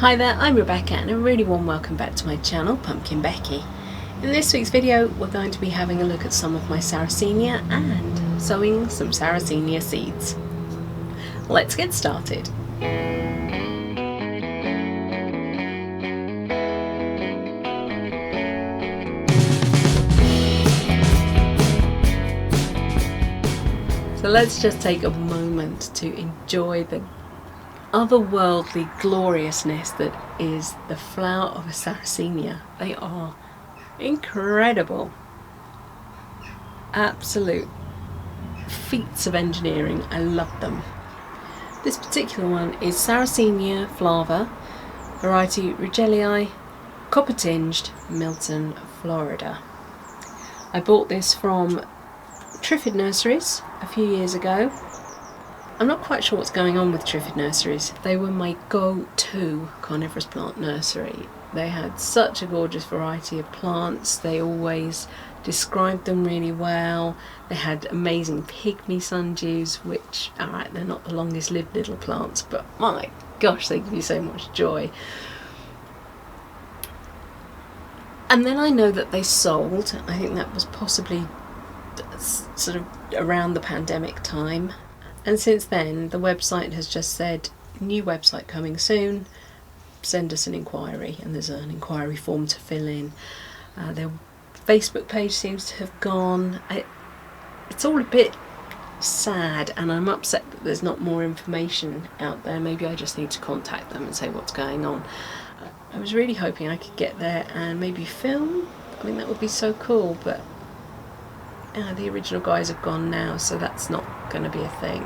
Hi there, I'm Rebecca and a really warm welcome back to my channel, PumpkinBecki. In this week's video we're going to be having a look at some of my Sarracenia and sowing some Sarracenia seeds. Let's get started. So let's just take a moment to enjoy the otherworldly gloriousness that is the flower of a Sarracenia. They are incredible. Absolute feats of engineering. I love them. This particular one is Sarracenia flava, variety Rugelii Copper Tinged, Milton, Florida. I bought this from Triffid Nurseries a few years ago. I'm not quite sure what's going on with Triffid Nurseries. They were my go-to carnivorous plant nursery. They had such a gorgeous variety of plants. They always described them really well. They had amazing pygmy sundews, which, alright, they're not the longest lived little plants, but my gosh, they give you so much joy. And then I know that they sold. I think that was possibly sort of around the pandemic time. And since then, the website has just said, new website coming soon, send us an inquiry, and there's an inquiry form to fill in. Their Facebook page seems to have gone. It's all a bit sad, and I'm upset that there's not more information out there. Maybe I just need to contact them and say what's going on. I was really hoping I could get there and maybe film. I mean, that would be so cool, but the original guys have gone now, so that's not going to be a thing.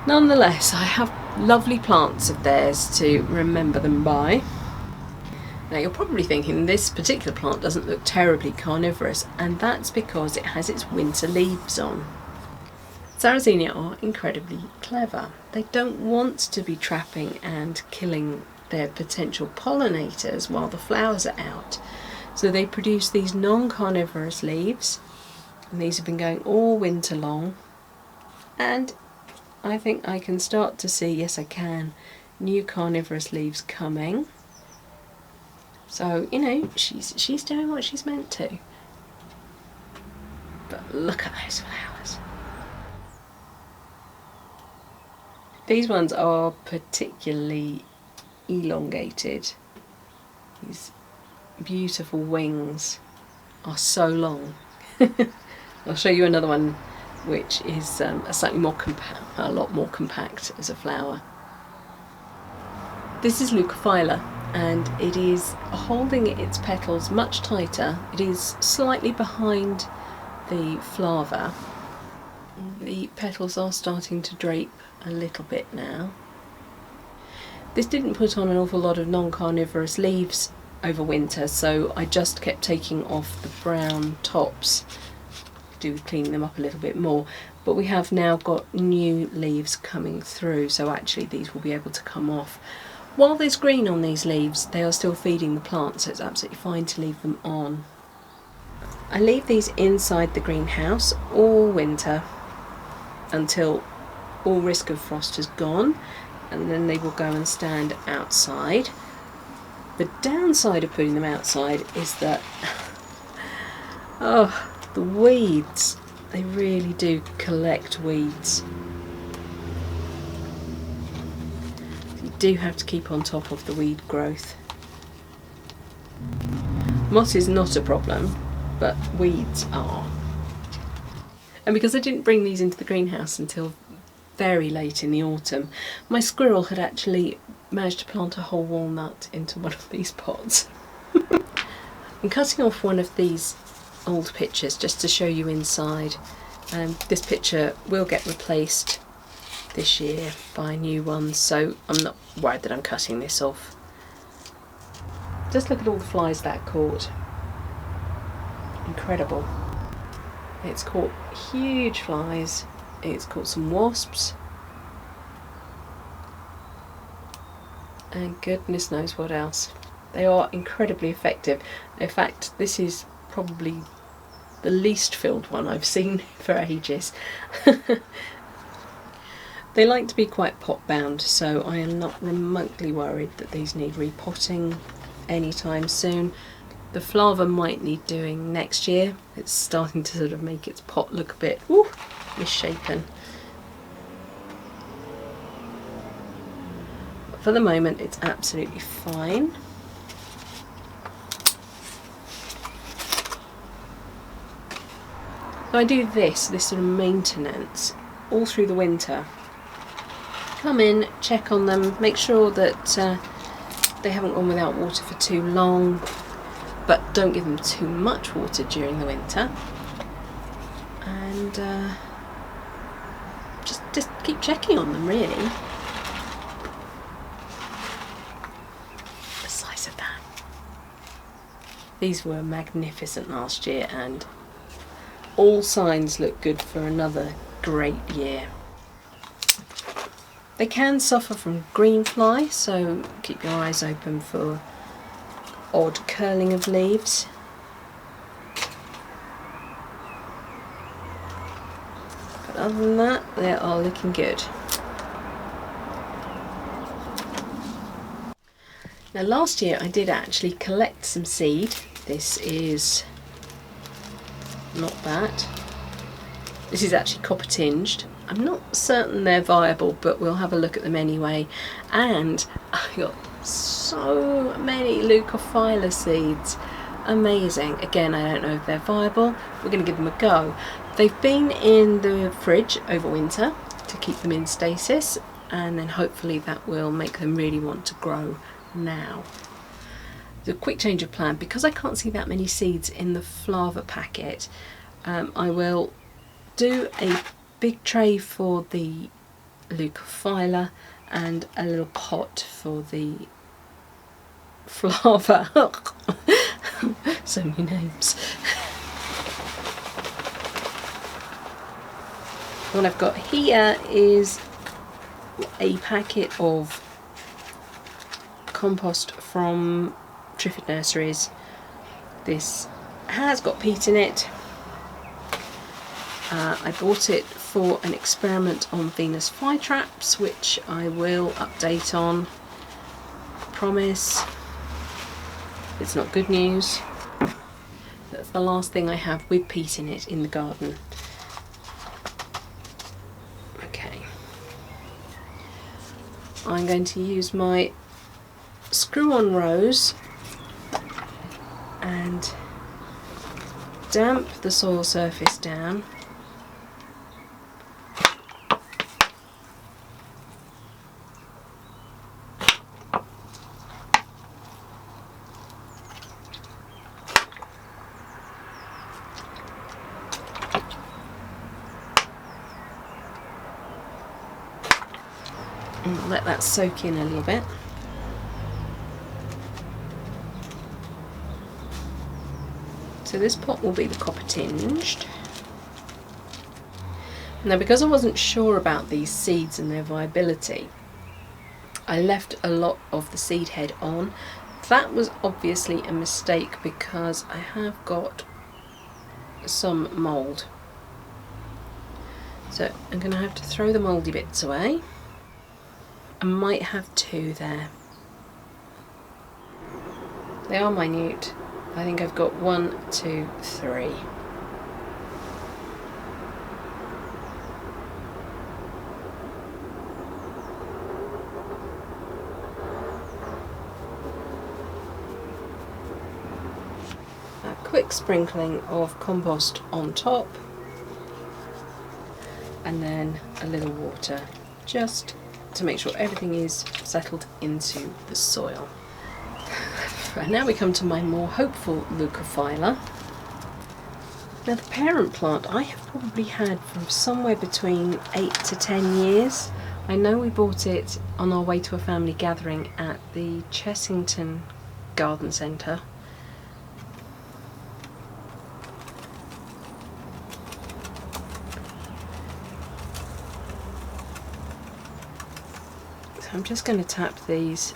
Nonetheless, I have lovely plants of theirs to remember them by. Now you're probably thinking this particular plant doesn't look terribly carnivorous, and that's because it has its winter leaves on. Sarracenia are incredibly clever. They don't want to be trapping and killing their potential pollinators while the flowers are out. So they produce these non-carnivorous leaves, and these have been going all winter long. And I think I can start to see, yes I can, new carnivorous leaves coming. So, you know, she's doing what she's meant to. But look at those flowers. These ones are particularly elongated. These beautiful wings are so long. I'll show you another one which is a slightly more a lot more compact as a flower. This is leucophylla, and it is holding its petals much tighter. It is slightly behind the flava. The petals are starting to drape a little bit now. This didn't put on an awful lot of non-carnivorous leaves over winter, so I just kept taking off the brown tops to clean them up a little bit more. But we have now got new leaves coming through, so actually these will be able to come off. While there's green on these leaves, they are still feeding the plant, so it's absolutely fine to leave them on. I leave these inside the greenhouse all winter until all risk of frost has gone, and then they will go and stand outside. The downside of putting them outside is that, oh, the weeds, they really do collect weeds. You do have to keep on top of the weed growth. Moss is not a problem, but weeds are. And because I didn't bring these into the greenhouse until very late in the autumn, my squirrel had actually managed to plant a whole walnut into one of these pots. I'm cutting off one of these old pictures just to show you inside. This picture will get replaced this year by new ones, so I'm not worried that I'm cutting this off. Just look at all the flies that caught. Incredible. It's caught huge flies. It's caught some wasps. And goodness knows what else. They are incredibly effective. In fact, this is probably the least filled one I've seen for ages. They like to be quite pot bound, so I am not remotely worried that these need repotting anytime soon. The flava might need doing next year. It's starting to sort of make its pot look a bit misshapen. But for the moment it's absolutely fine. So I do this sort of maintenance all through the winter. Come in, check on them, make sure that they haven't gone without water for too long, but don't give them too much water during the winter. And just keep checking on them, really. The size of that. These were magnificent last year, and all signs look good for another great year. They can suffer from green fly, so keep your eyes open for odd curling of leaves. But other than that, they are looking good. Now last year I did actually collect some seed. This is not bad. This is actually copper tinged. I'm not certain they're viable, but we'll have a look at them anyway. And I got so many leucophylla seeds. Amazing. Again, I don't know if they're viable. We're going to give them a go. They've been in the fridge over winter to keep them in stasis, and then hopefully that will make them really want to grow now. The quick change of plan, because I can't see that many seeds in the flava packet, I will do a big tray for the leucophylla and a little pot for the flava. So many names. What I've got here is a packet of compost from Triffid Nurseries. This has got peat in it. I bought it for an experiment on Venus flytraps, which I will update on. Promise. It's not good news. That's the last thing I have with peat in it in the garden. Okay. I'm going to use my screw-on rose and damp the soil surface down. And let that soak in a little bit. So this pot will be the copper tinged. Now, because I wasn't sure about these seeds and their viability, I left a lot of the seed head on. That was obviously a mistake because I have got some mould. So I'm going to have to throw the mouldy bits away. I might have two there. They are minute. I think I've got 1, 2, 3. A quick sprinkling of compost on top, and then a little water, just to make sure everything is settled into the soil. And now we come to my more hopeful leucophylla. Now, the parent plant I have probably had from somewhere between 8 to 10 years. I know we bought it on our way to a family gathering at the Chessington Garden Centre. So I'm just going to tap these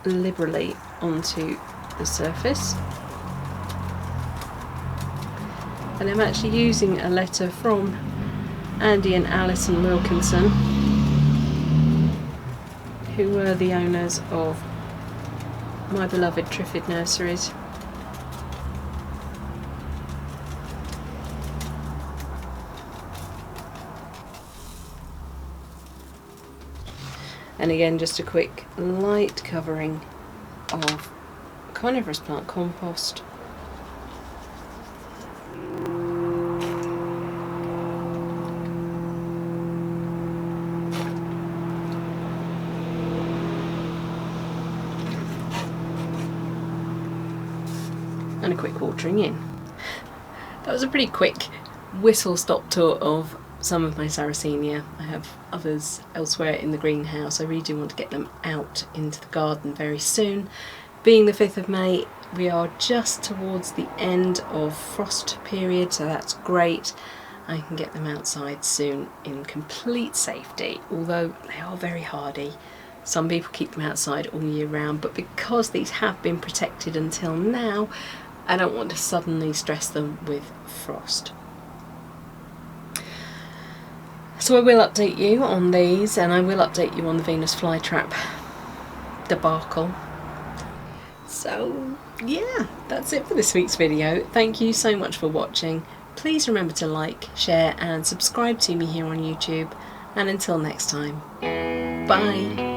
liberally onto the surface, and I'm actually using a letter from Andy and Alison Wilkinson who were the owners of my beloved Triffid nurseries. And again, just a quick light covering of carnivorous plant compost. And a quick watering in. That was a pretty quick whistle-stop tour of some of my Sarracenia. I have others elsewhere in the greenhouse. I really do want to get them out into the garden very soon. Being the 5th of May, we are just towards the end of frost period, so that's great. I can get them outside soon in complete safety, although they are very hardy. Some people keep them outside all year round, but because these have been protected until now, I don't want to suddenly stress them with frost. So I will update you on these, and I will update you on the Venus flytrap debacle. So yeah, that's it for this week's video. Thank you so much for watching. Please remember to like, share and subscribe to me here on YouTube. And until next time, bye.